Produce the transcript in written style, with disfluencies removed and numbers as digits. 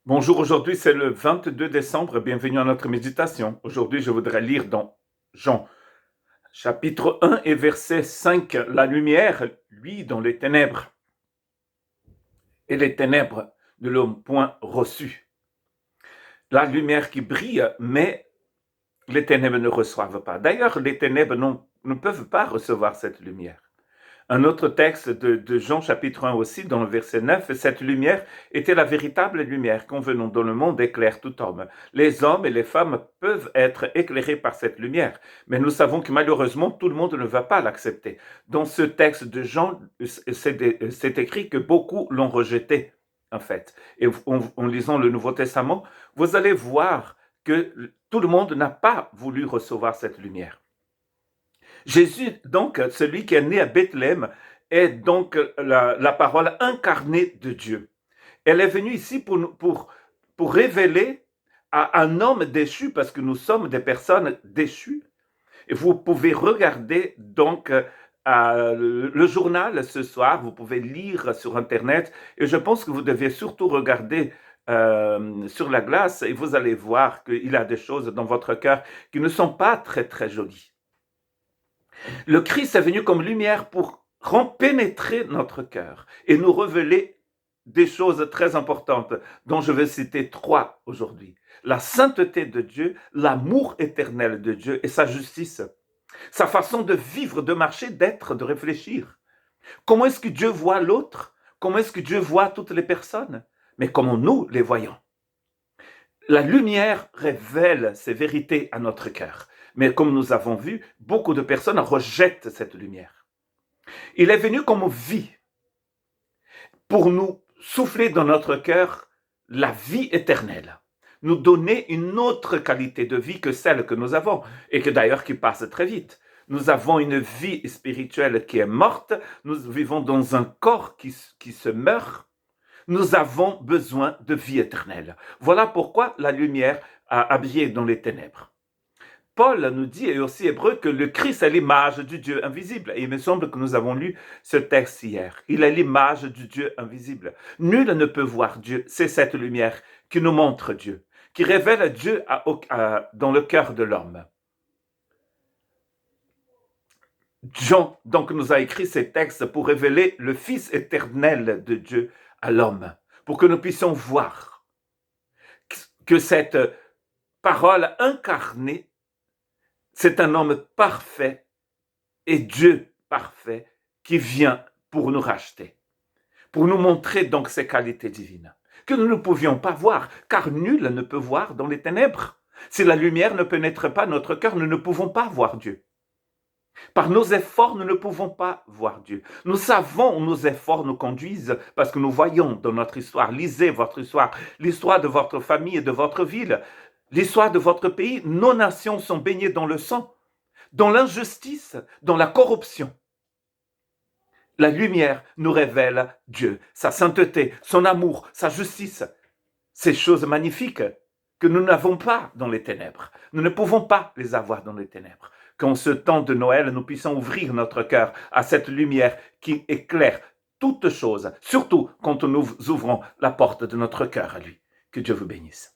Bonjour, aujourd'hui c'est le 22 décembre, bienvenue à notre méditation. Aujourd'hui je voudrais lire dans Jean chapitre 1 et verset 5. La lumière, lui, dans les ténèbres, et les ténèbres ne l'ont point reçu. La lumière qui brille, mais les ténèbres ne reçoivent pas. D'ailleurs, les ténèbres ne peuvent pas recevoir cette lumière. Un autre texte de Jean chapitre 1 aussi, dans le verset 9, cette lumière était la véritable lumière convenant dans le monde éclaire tout homme. Les hommes et les femmes peuvent être éclairés par cette lumière, mais nous savons que malheureusement tout le monde ne va pas l'accepter. Dans ce texte de Jean, c'est écrit que beaucoup l'ont rejeté, en fait. Et en lisant le Nouveau Testament, vous allez voir que tout le monde n'a pas voulu recevoir cette lumière. Jésus, donc, celui qui est né à Bethléem, est donc la parole incarnée de Dieu. Elle est venue ici pour révéler à un homme déchu, parce que nous sommes des personnes déchues. Et vous pouvez regarder donc le journal ce soir, vous pouvez lire sur Internet, et je pense que vous devez surtout regarder sur la glace, et vous allez voir qu'il y a des choses dans votre cœur qui ne sont pas très très jolies. Le Christ est venu comme lumière pour pénétrer notre cœur et nous révéler des choses très importantes dont je vais citer 3 aujourd'hui. La sainteté de Dieu, l'amour éternel de Dieu et sa justice. Sa façon de vivre, de marcher, d'être, de réfléchir. Comment est-ce que Dieu voit l'autre? Comment est-ce que Dieu voit toutes les personnes? Mais comment nous les voyons? La lumière révèle ces vérités à notre cœur. Mais comme nous avons vu, beaucoup de personnes rejettent cette lumière. Il est venu comme vie pour nous souffler dans notre cœur la vie éternelle, nous donner une autre qualité de vie que celle que nous avons et que d'ailleurs qui passe très vite. Nous avons une vie spirituelle qui est morte, nous vivons dans un corps qui se meurt. Nous avons besoin de vie éternelle. Voilà pourquoi la lumière a brillé dans les ténèbres. Paul nous dit, et aussi Hébreu, que le Christ est l'image du Dieu invisible. Et il me semble que nous avons lu ce texte hier. Il est l'image du Dieu invisible. Nul ne peut voir Dieu. C'est cette lumière qui nous montre Dieu, qui révèle Dieu dans le cœur de l'homme. Jean donc nous a écrit ces textes pour révéler le Fils éternel de Dieu à l'homme, pour que nous puissions voir que cette parole incarnée, c'est un homme parfait et Dieu parfait qui vient pour nous racheter, pour nous montrer donc ses qualités divines, que nous ne pouvions pas voir, car nul ne peut voir dans les ténèbres. Si la lumière ne pénètre pas notre cœur, nous ne pouvons pas voir Dieu. Par nos efforts, nous ne pouvons pas voir Dieu. Nous savons où nos efforts nous conduisent parce que nous voyons dans notre histoire. Lisez votre histoire, l'histoire de votre famille et de votre ville, l'histoire de votre pays. Nos nations sont baignées dans le sang, dans l'injustice, dans la corruption. La lumière nous révèle Dieu, sa sainteté, son amour, sa justice. Ces choses magnifiques que nous n'avons pas dans les ténèbres. Nous ne pouvons pas les avoir dans les ténèbres. Qu'en ce temps de Noël, nous puissions ouvrir notre cœur à cette lumière qui éclaire toutes choses, surtout quand nous ouvrons la porte de notre cœur à lui. Que Dieu vous bénisse.